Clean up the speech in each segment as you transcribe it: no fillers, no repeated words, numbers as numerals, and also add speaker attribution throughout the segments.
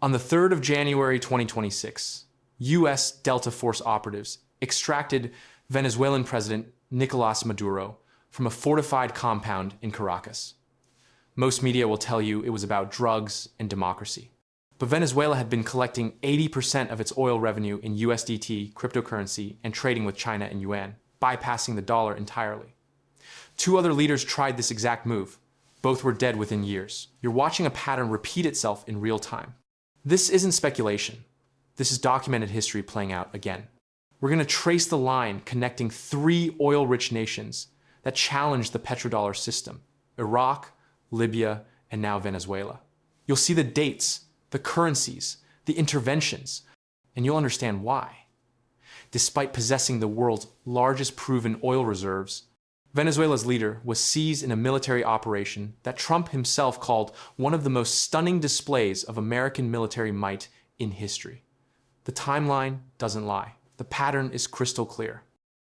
Speaker 1: On the 3rd of January 2026, U.S. Delta Force operatives extracted Venezuelan President Nicolás Maduro from a fortified compound in Caracas. Most media will tell you it was about drugs and democracy. But Venezuela had been collecting 80% of its oil revenue in USDT, cryptocurrency, and trading with China and yuan, bypassing the dollar entirely. 2 other leaders tried this exact move. Both were dead within years. You're watching a pattern repeat itself in real time. This isn't speculation. This is documented history playing out again. We're going to trace the line connecting 3 oil-rich nations that challenged the petrodollar system: Iraq, Libya, and now Venezuela. You'll see the dates, the currencies, the interventions, and you'll understand why. Despite possessing the world's largest proven oil reserves, Venezuela's leader was seized in a military operation that Trump himself called one of the most stunning displays of American military might in history. The timeline doesn't lie. The pattern is crystal clear.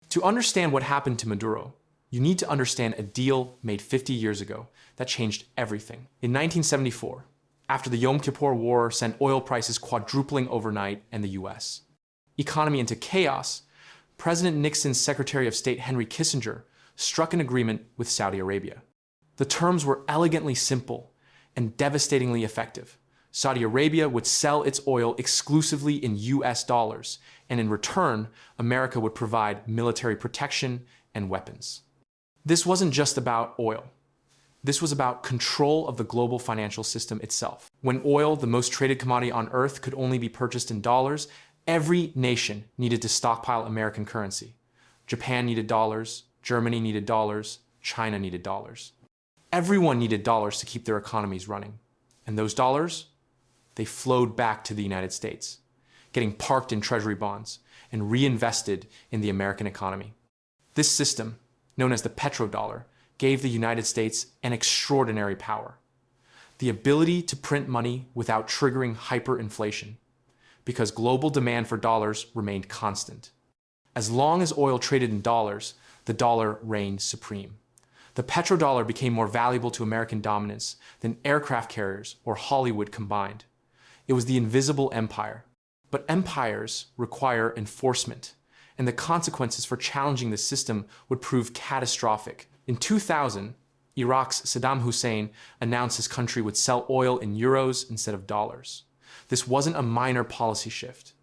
Speaker 1: To understand what happened to Maduro, you need to understand a deal made 50 years ago that changed everything. In 1974, after the Yom Kippur War sent oil prices quadrupling overnight and the US economy into chaos, President Nixon's Secretary of State Henry Kissinger struck an agreement with Saudi Arabia. The terms were elegantly simple and devastatingly effective. Saudi Arabia would sell its oil exclusively in US dollars, and in return, America would provide military protection and weapons. This wasn't just about oil. This was about control of the global financial system itself. When oil, the most traded commodity on earth, could only be purchased in dollars, every nation needed to stockpile American currency. Japan needed dollars, Germany needed dollars, China needed dollars. Everyone needed dollars to keep their economies running. And those dollars, they flowed back to the United States, getting parked in treasury bonds and reinvested in the American economy. This system, known as the petrodollar, gave the United States an extraordinary power: the ability to print money without triggering hyperinflation, because global demand for dollars remained constant. As long as oil traded in dollars, the dollar reigned supreme. The petrodollar became more valuable to American dominance than aircraft carriers or Hollywood combined. It was the invisible empire. But empires require enforcement, and the consequences for challenging the system would prove catastrophic. In 2000, Iraq's Saddam Hussein announced his country would sell oil in euros instead of dollars. This wasn't a minor policy shift.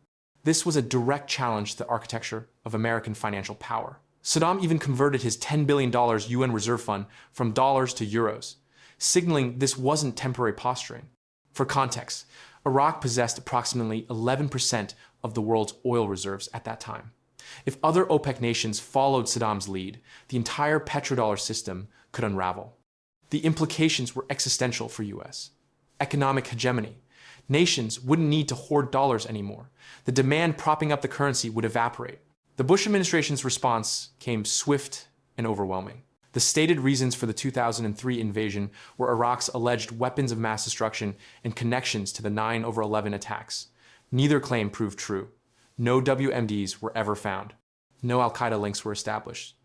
Speaker 1: This was a direct challenge to the architecture of American financial power. Saddam even converted his $10 billion UN reserve fund from dollars to euros, signaling this wasn't temporary posturing. For context, Iraq possessed approximately 11% of the world's oil reserves at that time. If other OPEC nations followed Saddam's lead, the entire petrodollar system could unravel. The implications were existential for US. Economic hegemony. Nations wouldn't need to hoard dollars anymore. The demand propping up the currency would evaporate. The Bush administration's response came swift and overwhelming. The stated reasons for the 2003 invasion were Iraq's alleged weapons of mass destruction and connections to the 9/11 attacks. Neither claim proved true. No WMDs were ever found. No al-Qaeda links were established.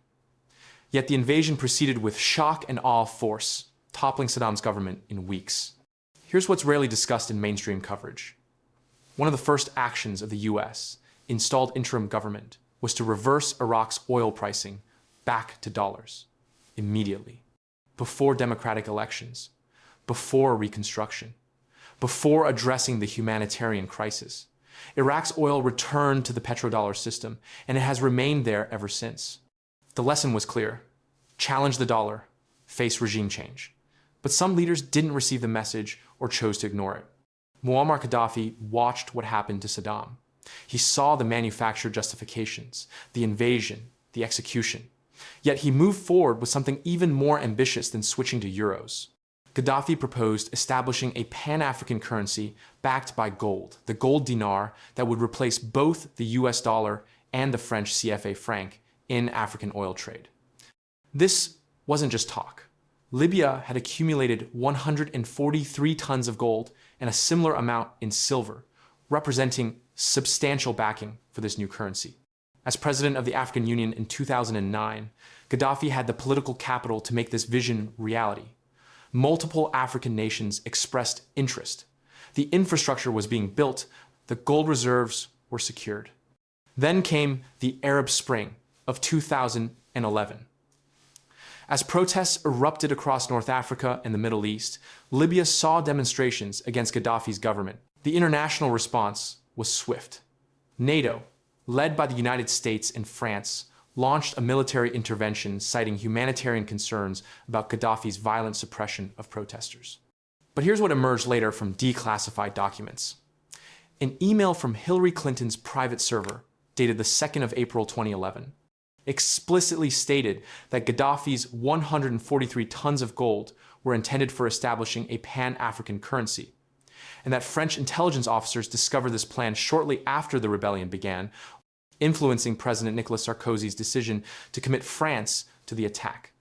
Speaker 1: Yet the invasion proceeded with shock and awe force, toppling Saddam's government in weeks. Here's what's rarely discussed in mainstream coverage. One of the first actions of the US, installed interim government, was to reverse Iraq's oil pricing back to dollars immediately, before democratic elections, before reconstruction, before addressing the humanitarian crisis. Iraq's oil returned to the petrodollar system, and it has remained there ever since. The lesson was clear: challenge the dollar, face regime change. But some leaders didn't receive the message or chose to ignore it. Muammar Gaddafi watched what happened to Saddam. He saw the manufactured justifications, the invasion, the execution. Yet he moved forward with something even more ambitious than switching to euros. Gaddafi proposed establishing a pan-African currency backed by gold, the gold dinar that would replace both the US dollar and the French CFA franc in African oil trade. This wasn't just talk. Libya had accumulated 143 tons of gold and a similar amount in silver, representing substantial backing for this new currency. As president of the African Union in 2009, Gaddafi had the political capital to make this vision reality. Multiple African nations expressed interest. The infrastructure was being built, the gold reserves were secured. Then came the Arab Spring of 2011. As protests erupted across North Africa and the Middle East, Libya saw demonstrations against Gaddafi's government. The international response was swift. NATO, led by the United States and France, launched a military intervention citing humanitarian concerns about Gaddafi's violent suppression of protesters. But here's what emerged later from declassified documents. An email from Hillary Clinton's private server, dated the 2nd of April 2011, explicitly stated that Gaddafi's 143 tons of gold were intended for establishing a pan-African currency, and that French intelligence officers discovered this plan shortly after the rebellion began, influencing President Nicolas Sarkozy's decision to commit France to the attack.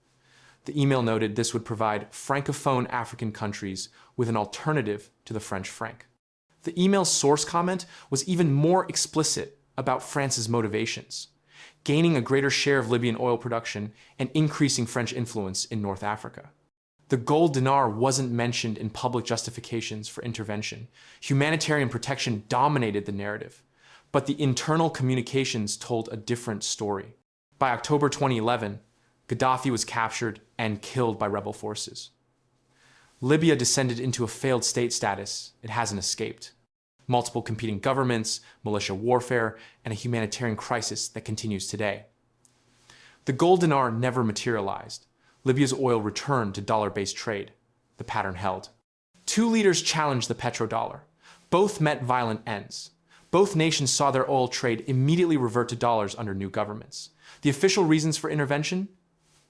Speaker 1: The email noted this would provide Francophone African countries with an alternative to the French franc. The email's source comment was even more explicit about France's motivations, gaining a greater share of Libyan oil production and increasing French influence in North Africa. The gold dinar wasn't mentioned in public justifications for intervention. Humanitarian protection dominated the narrative, but the internal communications told a different story. By October 2011, Gaddafi was captured and killed by rebel forces. Libya descended into a failed state status. It hasn't escaped. Multiple competing governments, militia warfare, and a humanitarian crisis that continues today. The gold dinar never materialized. Libya's oil returned to dollar-based trade. The pattern held. Two leaders challenged the petrodollar. Both met violent ends. Both nations saw their oil trade immediately revert to dollars under new governments. The official reasons for intervention?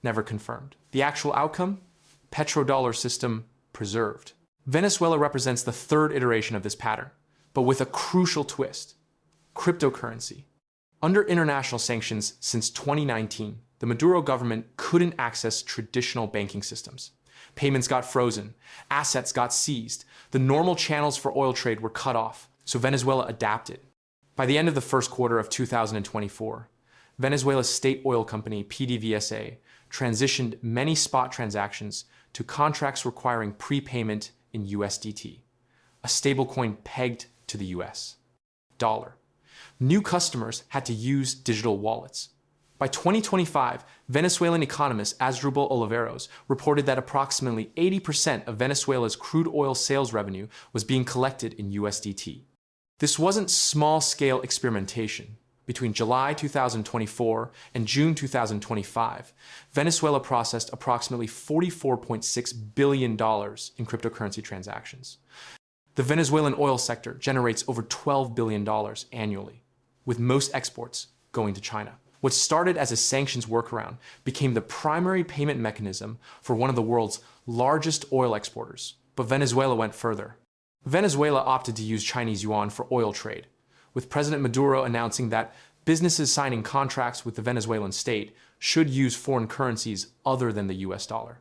Speaker 1: Never confirmed. The actual outcome? Petrodollar system preserved. Venezuela represents the third iteration of this pattern, but with a crucial twist: cryptocurrency. Under international sanctions since 2019, the Maduro government couldn't access traditional banking systems. Payments got frozen, assets got seized, the normal channels for oil trade were cut off, so Venezuela adapted. By the end of the first quarter of 2024, Venezuela's state oil company, PDVSA, transitioned many spot transactions to contracts requiring prepayment in USDT, a stablecoin pegged to the US dollar. New customers had to use digital wallets. By 2025, Venezuelan economist Asdrubal Oliveros reported that approximately 80% of Venezuela's crude oil sales revenue was being collected in USDT. This wasn't small-scale experimentation. Between July 2024 and June 2025, Venezuela processed approximately $44.6 billion in cryptocurrency transactions. The Venezuelan oil sector generates over $12 billion annually, with most exports going to China. What started as a sanctions workaround became the primary payment mechanism for one of the world's largest oil exporters. But Venezuela went further. Venezuela opted to use Chinese yuan for oil trade, with President Maduro announcing that businesses signing contracts with the Venezuelan state should use foreign currencies other than the US dollar.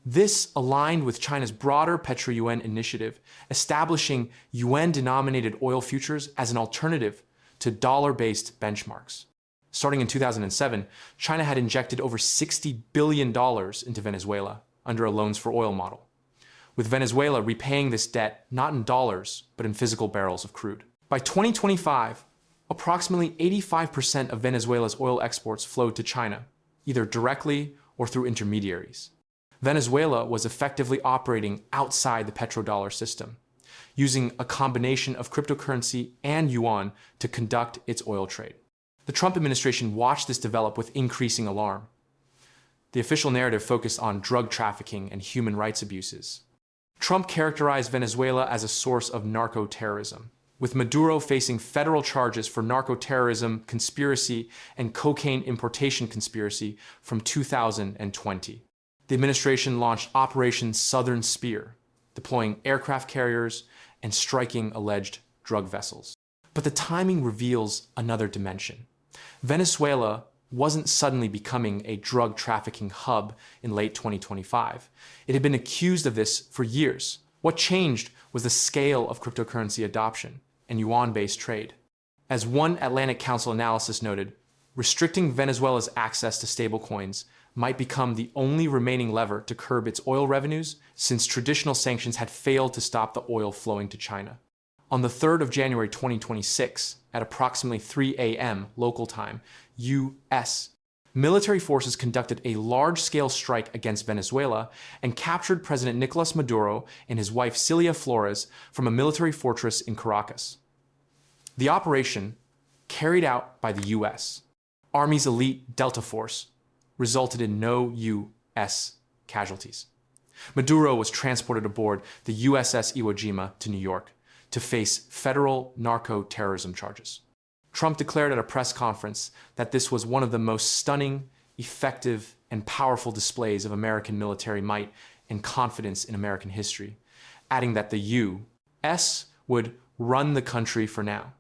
Speaker 1: This aligned with China's broader Petro-Yuan initiative, establishing yuan-denominated oil futures as an alternative to dollar-based benchmarks. Starting in 2007, China had injected over $60 billion into Venezuela under a loans for oil model, with Venezuela repaying this debt not in dollars, but in physical barrels of crude. By 2025, approximately 85% of Venezuela's oil exports flowed to China, either directly or through intermediaries. Venezuela was effectively operating outside the petrodollar system, using a combination of cryptocurrency and yuan to conduct its oil trade. The Trump administration watched this develop with increasing alarm. The official narrative focused on drug trafficking and human rights abuses. Trump characterized Venezuela as a source of narco-terrorism, with Maduro facing federal charges for narco-terrorism conspiracy and cocaine importation conspiracy from 2020. The administration launched Operation Southern Spear, deploying aircraft carriers and striking alleged drug vessels. But the timing reveals another dimension. Venezuela wasn't suddenly becoming a drug trafficking hub in late 2025. It had been accused of this for years. What changed was the scale of cryptocurrency adoption and yuan-based trade. As one Atlantic Council analysis noted, restricting Venezuela's access to stablecoins might become the only remaining lever to curb its oil revenues, since traditional sanctions had failed to stop the oil flowing to China. On the 3rd of January 2026, at approximately 3 a.m. local time, U.S. military forces conducted a large-scale strike against Venezuela and captured President Nicolás Maduro and his wife Cilia Flores from a military fortress in Caracas. The operation, carried out by the U.S. Army's elite Delta Force, resulted in no U.S. casualties. Maduro was transported aboard the USS Iwo Jima to New York to face federal narco-terrorism charges. Trump declared at a press conference that this was one of the most stunning, effective, and powerful displays of American military might and confidence in American history, adding that the U.S. would run the country for now.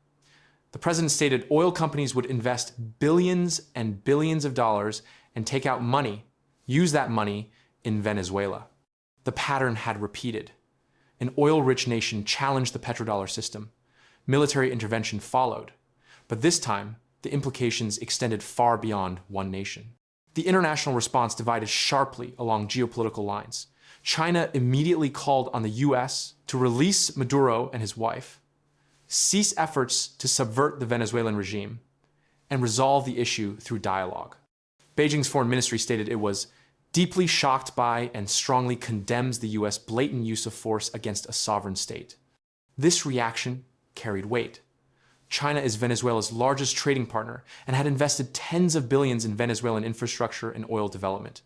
Speaker 1: The president stated oil companies would invest billions and billions of dollars and take out money, use that money in Venezuela. The pattern had repeated. An oil-rich nation challenged the petrodollar system. Military intervention followed. But this time, the implications extended far beyond one nation. The international response divided sharply along geopolitical lines. China immediately called on the U.S. to release Maduro and his wife, cease efforts to subvert the Venezuelan regime, and resolve the issue through dialogue. Beijing's foreign ministry stated it was deeply shocked by and strongly condemns the U.S. blatant use of force against a sovereign state. This reaction carried weight. China is Venezuela's largest trading partner and had invested tens of billions in Venezuelan infrastructure and oil development.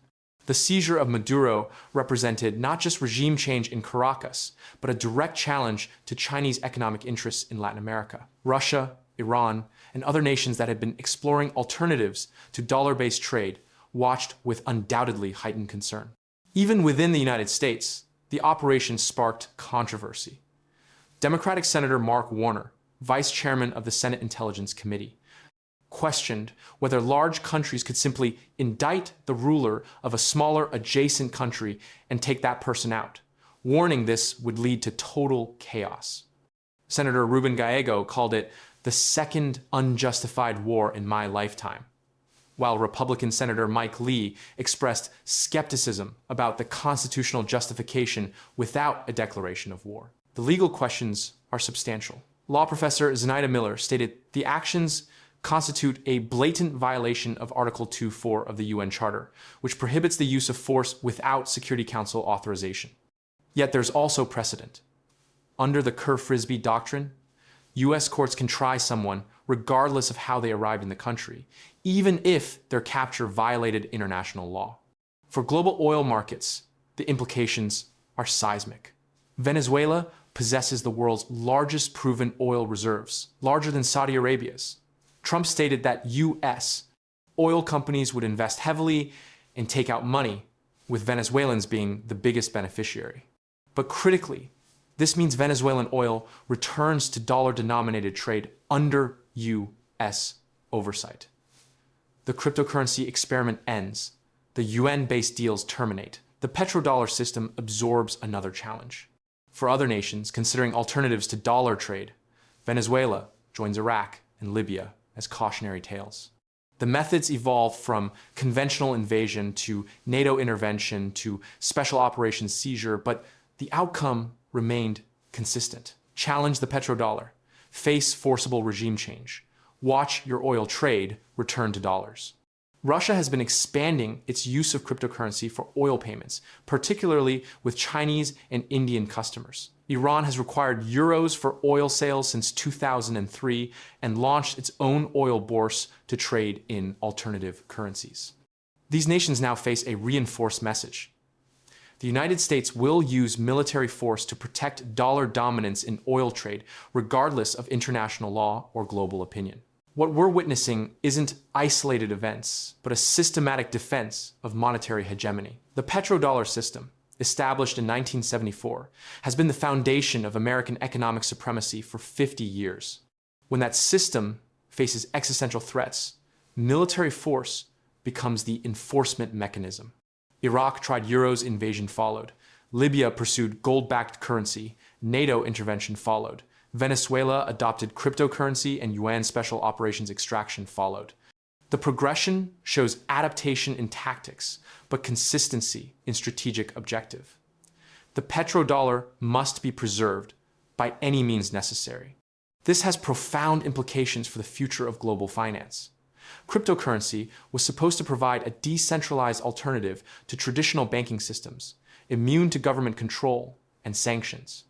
Speaker 1: The seizure of Maduro represented not just regime change in Caracas, but a direct challenge to Chinese economic interests in Latin America. Russia, Iran, and other nations that had been exploring alternatives to dollar-based trade watched with undoubtedly heightened concern. Even within the United States, the operation sparked controversy. Democratic Senator Mark Warner, vice chairman of the Senate Intelligence Committee, questioned whether large countries could simply indict the ruler of a smaller adjacent country and take that person out, warning this would lead to total chaos. Senator Ruben Gallego called it the second unjustified war in my lifetime, while Republican Senator Mike Lee expressed skepticism about the constitutional justification without a declaration of war. The legal questions are substantial. Law professor Zenaida Miller stated the actions constitute a blatant violation of Article 2.4 of the UN Charter, which prohibits the use of force without Security Council authorization. Yet there's also precedent. Under the Kerr-Frisbee doctrine, U.S. courts can try someone regardless of how they arrived in the country, even if their capture violated international law. For global oil markets, the implications are seismic. Venezuela possesses the world's largest proven oil reserves, larger than Saudi Arabia's. Trump stated that U.S. oil companies would invest heavily and take out money, with Venezuelans being the biggest beneficiary. But critically, this means Venezuelan oil returns to dollar-denominated trade under U.S. oversight. The cryptocurrency experiment ends. The yuan-based deals terminate. The petrodollar system absorbs another challenge. For other nations considering alternatives to dollar trade, Venezuela joins Iraq and Libya as cautionary tales. The methods evolved from conventional invasion to NATO intervention to special operations seizure, but the outcome remained consistent. Challenge the petrodollar, face forcible regime change, watch your oil trade return to dollars. Russia has been expanding its use of cryptocurrency for oil payments, particularly with Chinese and Indian customers. Iran has required euros for oil sales since 2003 and launched its own oil bourse to trade in alternative currencies. These nations now face a reinforced message. The United States will use military force to protect dollar dominance in oil trade, regardless of international law or global opinion. What we're witnessing isn't isolated events, but a systematic defense of monetary hegemony. The petrodollar system, established in 1974, has been the foundation of American economic supremacy for 50 years. When that system faces existential threats, military force becomes the enforcement mechanism. Iraq tried euros, invasion followed. Libya pursued gold-backed currency. NATO intervention followed. Venezuela adopted cryptocurrency and yuan special operations extraction followed. The progression shows adaptation in tactics, but consistency in strategic objective. The petrodollar must be preserved, by any means necessary. This has profound implications for the future of global finance. Cryptocurrency was supposed to provide a decentralized alternative to traditional banking systems, immune to government control and sanctions.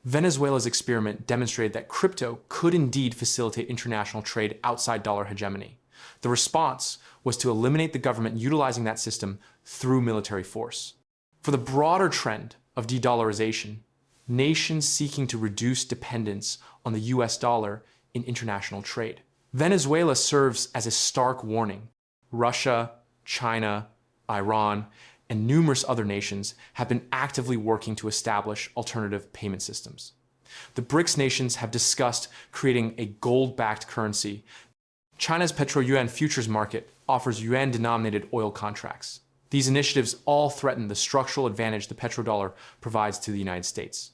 Speaker 1: Venezuela's experiment demonstrated that crypto could indeed facilitate international trade outside dollar hegemony. The response was to eliminate the government utilizing that system through military force. For the broader trend of de-dollarization, nations seeking to reduce dependence on the US dollar in international trade. Venezuela serves as a stark warning. Russia, China, Iran, and numerous other nations have been actively working to establish alternative payment systems. The BRICS nations have discussed creating a gold-backed currency. China's petro-yuan futures market offers yuan-denominated oil contracts. These initiatives all threaten the structural advantage the petrodollar provides to the United States.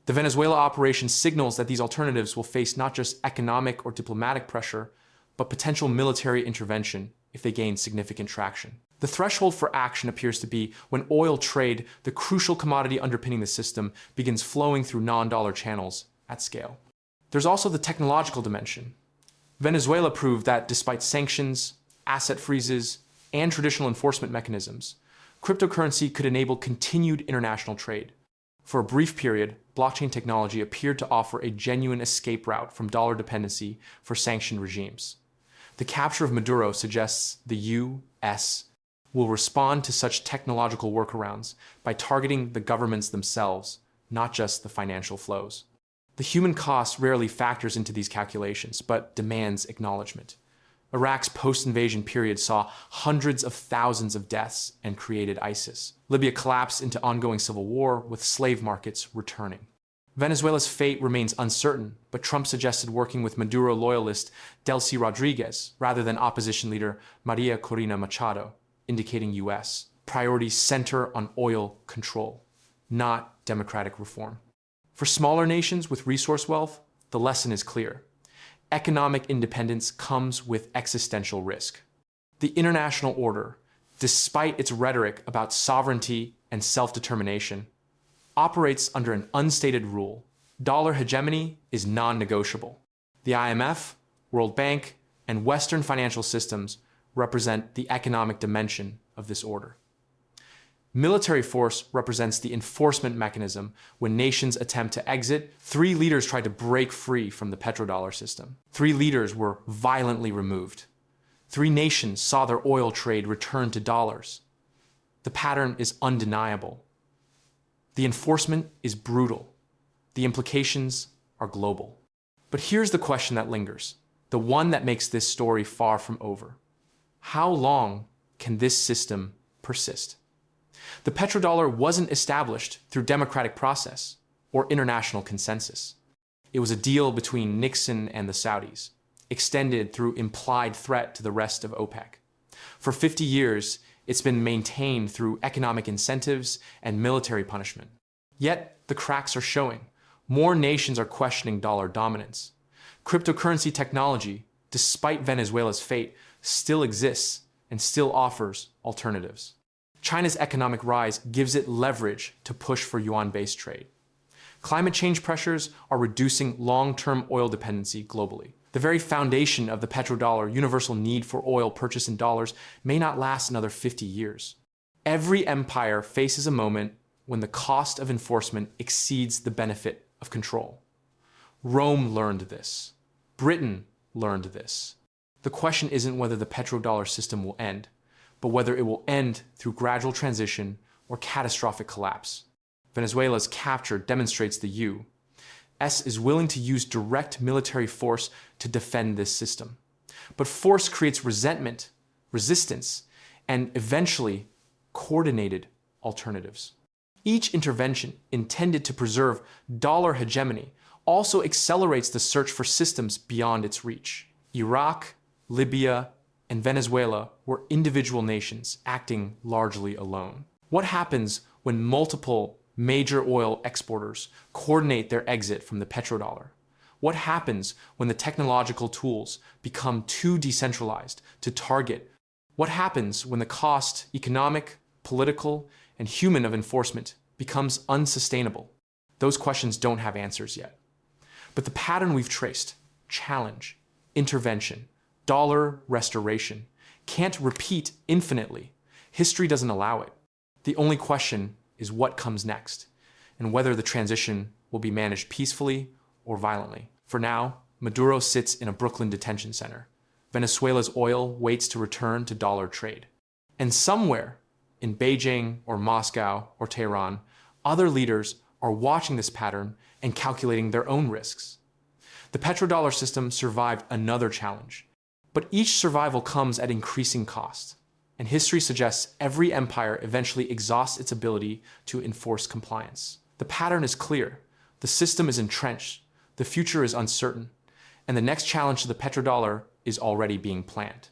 Speaker 1: The Venezuela operation signals that these alternatives will face not just economic or diplomatic pressure, but potential military intervention if they gain significant traction. The threshold for action appears to be when oil trade, the crucial commodity underpinning the system, begins flowing through non-dollar channels at scale. There's also the technological dimension. Venezuela proved that despite sanctions, asset freezes, and traditional enforcement mechanisms, cryptocurrency could enable continued international trade. For a brief period, blockchain technology appeared to offer a genuine escape route from dollar dependency for sanctioned regimes. The capture of Maduro suggests the U.S. will respond to such technological workarounds by targeting the governments themselves, not just the financial flows. The human cost rarely factors into these calculations, but demands acknowledgement. Iraq's post-invasion period saw hundreds of thousands of deaths and created ISIS. Libya collapsed into ongoing civil war, with slave markets returning. Venezuela's fate remains uncertain, but Trump suggested working with Maduro loyalist Delcy Rodriguez rather than opposition leader Maria Corina Machado, indicating U.S. priorities center on oil control, not democratic reform. For smaller nations with resource wealth, the lesson is clear. Economic independence comes with existential risk. The international order, despite its rhetoric about sovereignty and self-determination, operates under an unstated rule. Dollar hegemony is non-negotiable. The IMF, World Bank, and Western financial systems represent the economic dimension of this order. Military force represents the enforcement mechanism when nations attempt to exit. 3 leaders tried to break free from the petrodollar system. 3 leaders were violently removed. 3 nations saw their oil trade return to dollars. The pattern is undeniable. The enforcement is brutal. The implications are global. But here's the question that lingers, the one that makes this story far from over. How long can this system persist? The petrodollar wasn't established through democratic process or international consensus. It was a deal between Nixon and the Saudis, extended through implied threat to the rest of OPEC. For 50 years, it's been maintained through economic incentives and military punishment. Yet, the cracks are showing. More nations are questioning dollar dominance. Cryptocurrency technology, despite Venezuela's fate, still exists and still offers alternatives. China's economic rise gives it leverage to push for yuan-based trade. Climate change pressures are reducing long-term oil dependency globally. The very foundation of the petrodollar, universal need for oil purchased in dollars, may not last another 50 years. Every empire faces a moment when the cost of enforcement exceeds the benefit of control. Rome learned this. Britain learned this. The question isn't whether the petrodollar system will end, but whether it will end through gradual transition or catastrophic collapse. Venezuela's capture demonstrates the U.S. is willing to use direct military force to defend this system. But force creates resentment, resistance, and eventually coordinated alternatives. Each intervention intended to preserve dollar hegemony also accelerates the search for systems beyond its reach. Iraq, Libya, and Venezuela were individual nations acting largely alone. What happens when multiple major oil exporters coordinate their exit from the petrodollar? What happens when the technological tools become too decentralized to target? What happens when the cost, economic, political, and human of enforcement becomes unsustainable? Those questions don't have answers yet. But the pattern we've traced, challenge, intervention, dollar restoration, can't repeat infinitely. History doesn't allow it. The only question is what comes next, and whether the transition will be managed peacefully or violently. For now, Maduro sits in a Brooklyn detention center. Venezuela's oil waits to return to dollar trade. And somewhere in Beijing or Moscow or Tehran, other leaders are watching this pattern and calculating their own risks. The petrodollar system survived another challenge, but each survival comes at increasing cost. And history suggests every empire eventually exhausts its ability to enforce compliance. The pattern is clear. The system is entrenched. The future is uncertain. And the next challenge to the petrodollar is already being planned.